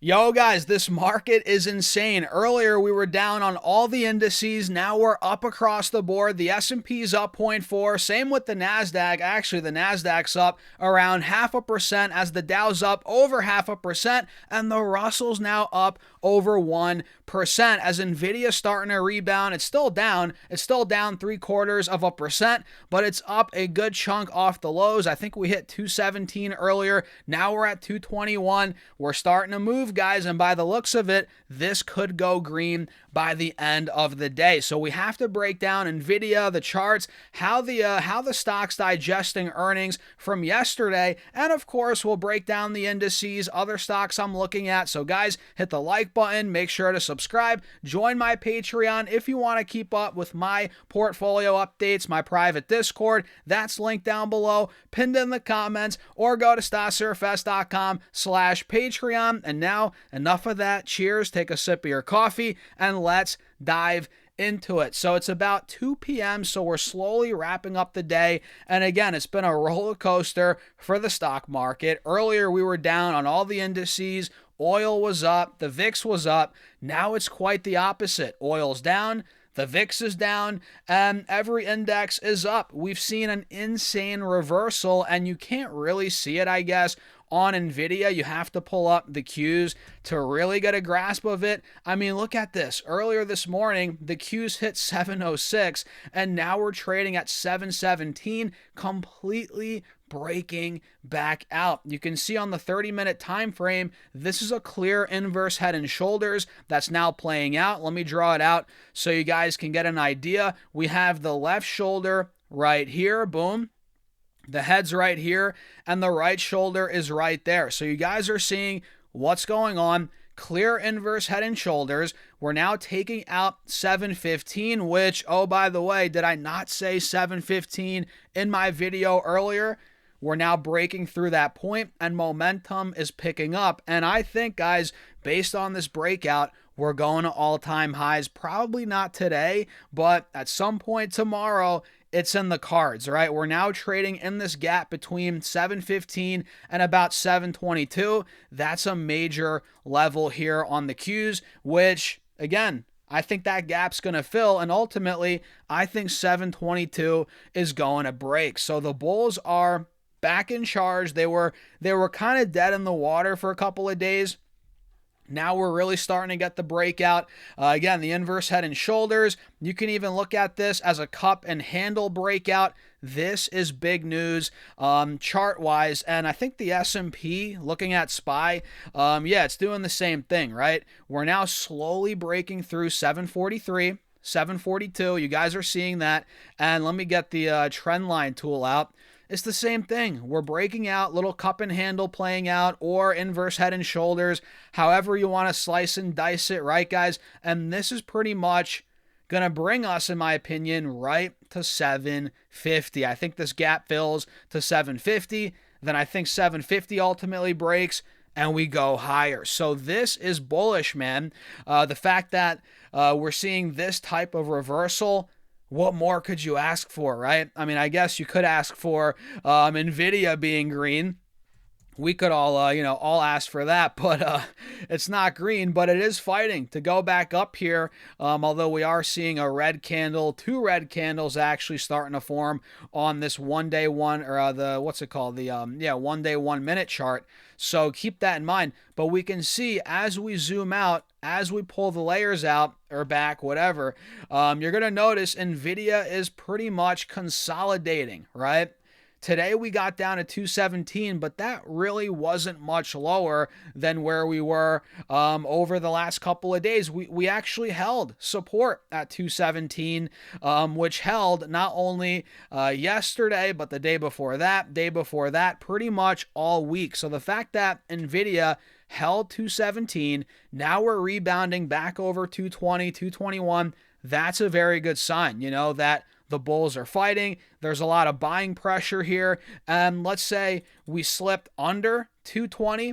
Yo guys, this market is insane. Earlier we were down on all the indices. Now we're up across the board. The S&P's up 0.4. Same with the Nasdaq. Actually, the Nasdaq's up around 0.5% as the Dow's up over 0.5% and the Russell's now up over 1% as Nvidia starting to rebound. It's still down. It's still down 0.75%, but it's up a good chunk off the lows. I think we hit 217 earlier. Now we're at 221. We're starting to move, guys, and by the looks of it, this could go green by the end of the day. So we have to break down Nvidia, the charts, how the stock's digesting earnings from yesterday, and of course we'll break down the indices, other stocks I'm looking at. So guys, hit the like button, make sure to subscribe, join my Patreon if you want to keep up with my portfolio updates, my private Discord. That's linked down below, pinned in the comments, or go to stassurfs.com/Patreon. And now, enough of that. Cheers, take a sip of your coffee, and let's dive into it. So it's about 2 p.m., so we're slowly wrapping up the day. And again, it's been a roller coaster for the stock market. Earlier, we were down on all the indices. Oil was up, the VIX was up. Now it's quite the opposite. Oil's down, the VIX is down, and every index is up. We've seen an insane reversal, and you can't really see it, I guess, on Nvidia. You have to pull up the Qs to really get a grasp of it. I mean, look at this. Earlier this morning, the Qs hit 706, and now we're trading at 717, completely breaking back out. You can see on the 30-minute time frame, this is a clear inverse head and shoulders that's now playing out. Let me draw it out so you guys can get an idea. We have the left shoulder right here, boom. The head's right here, and the right shoulder is right there. So you guys are seeing what's going on. Clear inverse head and shoulders. We're now taking out 715, which, oh, by the way, did I not say 715 in my video earlier? We're now breaking through that point, and momentum is picking up. And I think, guys, based on this breakout, we're going to all-time highs. Probably not today, but at some point tomorrow, it's in the cards, right? We're now trading in this gap between 715 and about 722. That's a major level here on the Qs, which, again, I think that gap's going to fill, and ultimately, I think 722 is going to break. So the bulls are back in charge. They were kind of dead in the water for a couple of days. Now we're really starting to get the breakout. Again, the inverse head and shoulders. You can even look at this as a cup and handle breakout. This is big news chart-wise, and I think the S&P, looking at SPY, yeah, it's doing the same thing, right? We're now slowly breaking through 743, 742. You guys are seeing that, and let me get the trend line tool out. It's the same thing. We're breaking out, little cup and handle playing out, or inverse head and shoulders, however you want to slice and dice it, right, guys? And this is pretty much going to bring us, in my opinion, right to 750. I think this gap fills to 750. Then I think 750 ultimately breaks, and we go higher. So this is bullish, man. The fact that we're seeing this type of reversal, what more could you ask for, right? I mean, I guess you could ask for Nvidia being green. We could all, all ask for that, but it's not green, but it is fighting to go back up here. Although we are seeing a red candle, 2 red candles actually starting to form on this 1 day 1, or the, what's it called? The, 1 day 1 minute chart. So keep that in mind. But we can see as we zoom out, as we pull the layers out or back, whatever, you're going to notice Nvidia is pretty much consolidating, right? Today we got down to 217, but that really wasn't much lower than where we were over the last couple of days. We actually held support at 217, which held not only yesterday, but the day before that, pretty much all week. So the fact that Nvidia held 217, now we're rebounding back over 220, 221, that's a very good sign, that the bulls are fighting. There's a lot of buying pressure here. And let's say we slipped under 220,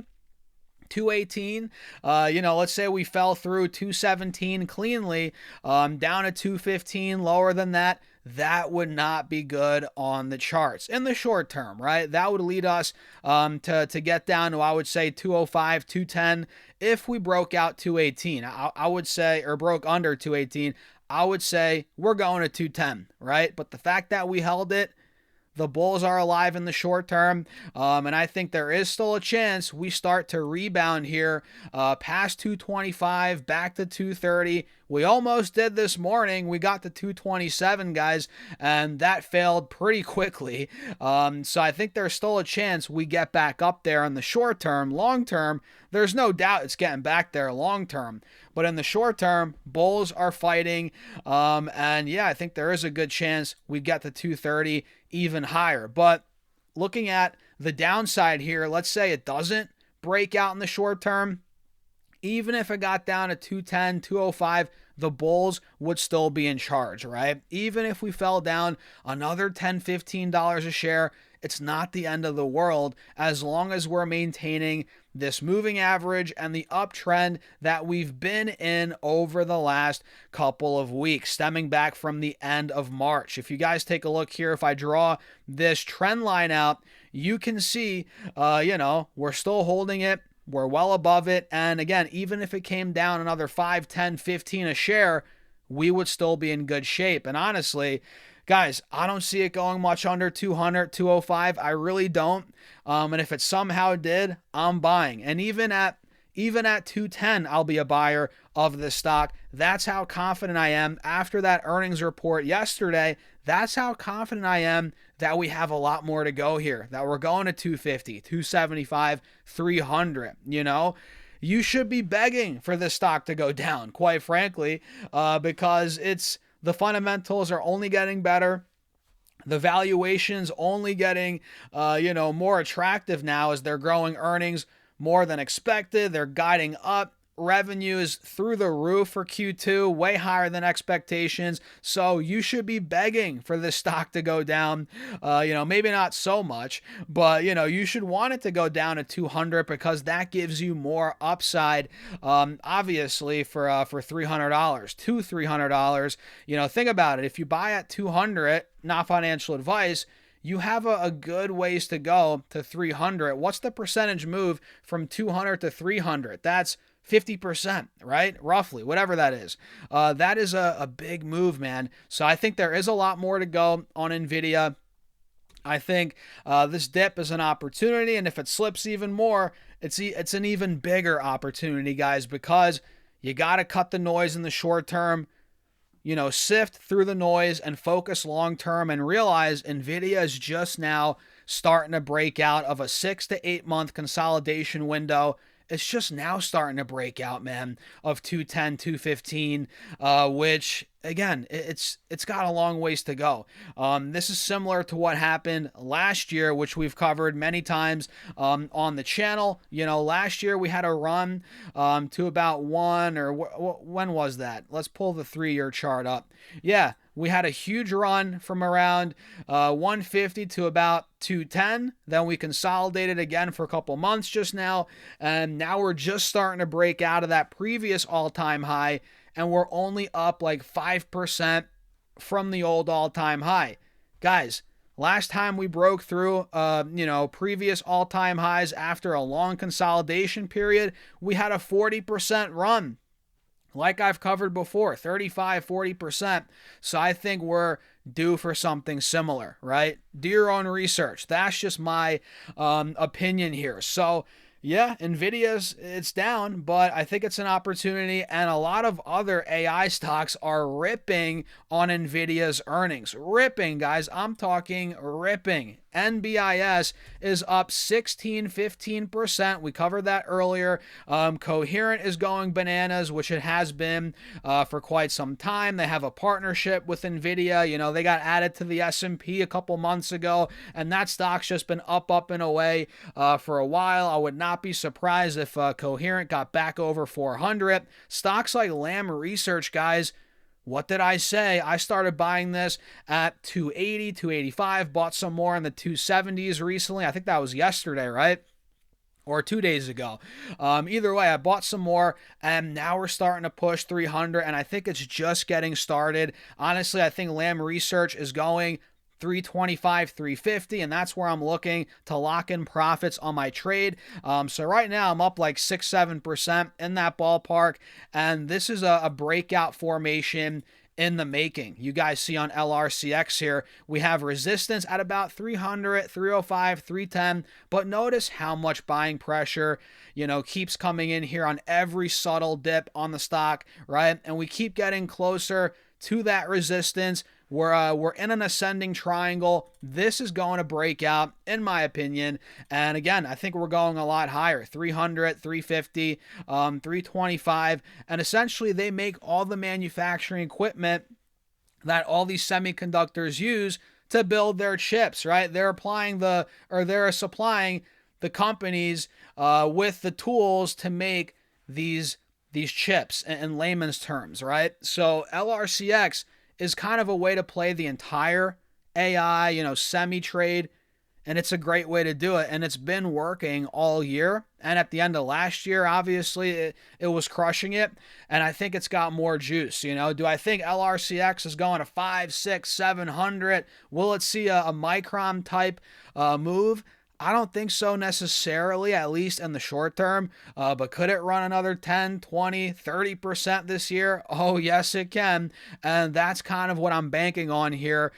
218. Let's say we fell through 217 cleanly, down to 215, lower than that. that would not be good on the charts in the short term, right? That would lead us to get down to, I would say, 205, 210. If we broke out 218, I would say, or broke under 218, I would say we're going to 210, right? But the fact that we held it, the bulls are alive in the short term, and I think there is still a chance we start to rebound here past 225, back to 230. We almost did this morning. We got to 227, guys, and that failed pretty quickly. So I think there's still a chance we get back up there in the short term. Long term, there's no doubt it's getting back there long term. But in the short term, bulls are fighting. And yeah, I think there is a good chance we get to 230, even higher. But looking at the downside here, let's say it doesn't break out in the short term. Even if it got down to 210, 205, the bulls would still be in charge, right? Even if we fell down another $10, $15 a share, it's not the end of the world as long as we're maintaining this moving average and the uptrend that we've been in over the last couple of weeks, stemming back from the end of March. If you guys take a look here, if I draw this trend line out, you can see, we're still holding it. We're well above it. And again, even if it came down another 5, 10, 15 a share, we would still be in good shape. And honestly, guys, I don't see it going much under 200, 205. I really don't. And if it somehow did, I'm buying. And even at 210, I'll be a buyer of this stock. That's how confident I am after that earnings report yesterday. That's how confident I am that we have a lot more to go here, that we're going to 250, 275, 300, You should be begging for this stock to go down, quite frankly, because the fundamentals are only getting better. The valuation's only getting, more attractive now as they're growing earnings more than expected. They're guiding up. Revenue is through the roof for Q2, way higher than expectations. So you should be begging for this stock to go down. Maybe not so much, but you should want it to go down to 200 because that gives you more upside. Obviously for $300, to $300. Think about it. If you buy at 200, not financial advice, you have a good ways to go to 300. What's the percentage move from 200 to 300? That's 50%, right? Roughly, whatever that is. That is a big move, man. So I think there is a lot more to go on Nvidia. I think this dip is an opportunity, and if it slips even more, it's an even bigger opportunity, guys, because you got to cut the noise in the short term. Sift through the noise and focus long term and realize Nvidia is just now starting to break out of a 6 to 8 month consolidation window. It's just now starting to break out, man, of 210, 215, which, again, it's got a long ways to go. This is similar to what happened last year, which we've covered many times on the channel. Last year we had a run to about when was that? Let's pull the 3-year chart up. Yeah. We had a huge run from around 150 to about 210. Then we consolidated again for a couple months just now. And now we're just starting to break out of that previous all-time high. And we're only up like 5% from the old all-time high. Guys, last time we broke through, previous all-time highs after a long consolidation period, we had a 40% run. Like I've covered before, 35, 40%. So I think we're due for something similar, right? Do your own research. That's just my opinion here. So yeah, Nvidia's, it's down, but I think it's an opportunity, and a lot of other AI stocks are ripping on Nvidia's earnings. Ripping, guys. I'm talking ripping. NBIS is up 16, 15%. We covered that earlier. Coherent is going bananas, which it has been for quite some time. They have a partnership with Nvidia. They got added to the S&P a couple months ago, and that stock's just been up and away for a while. I would not be surprised if Coherent got back over 400. Stocks like Lam Research, guys, what did I say? I started buying this at 280, 285, bought some more in the 270s recently. I think that was yesterday, right? or 2 days ago. Either way, I bought some more, and now we're starting to push 300, and I think it's just getting started. Honestly, I think Lamb Research is going 325, 350, and that's where I'm looking to lock in profits on my trade. So right now I'm up like 6-7% in that ballpark, and this is a breakout formation in the making. You guys see on LRCX here, we have resistance at about 300, 305, 310, but notice how much buying pressure, keeps coming in here on every subtle dip on the stock, right? And we keep getting closer to that resistance. We're in an ascending triangle. This is going to break out, in my opinion. And again, I think we're going a lot higher, 300, 350, 325. And essentially, they make all the manufacturing equipment that all these semiconductors use to build their chips, right? They're supplying the companies with the tools to make these chips in layman's terms, right? So LRCX is kind of a way to play the entire AI, semi-trade, and it's a great way to do it, and it's been working all year, and at the end of last year, obviously, it was crushing it, and I think it's got more juice, Do I think LRCX is going to 5, 6, 700? Will it see a Micron type move? I don't think so necessarily, at least in the short term, but could it run another 10, 20, 30% this year? Oh, yes, it can, and that's kind of what I'm banking on here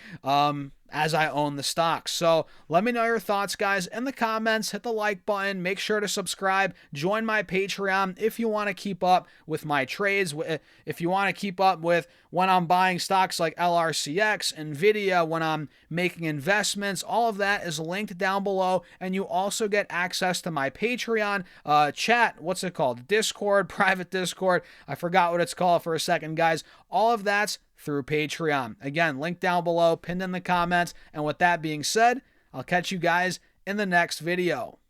as I own the stock. So let me know your thoughts, guys, in the comments. Hit the like button. Make sure to subscribe. Join my Patreon if you want to keep up with my trades, if you want to keep up with when I'm buying stocks like LRCX, Nvidia, when I'm making investments. All of that is linked down below, and you also get access to my Patreon chat. What's it called? Discord, private Discord. I forgot what it's called for a second, guys. All of that's through Patreon. Again, link down below, pinned in the comments. And with that being said, I'll catch you guys in the next video.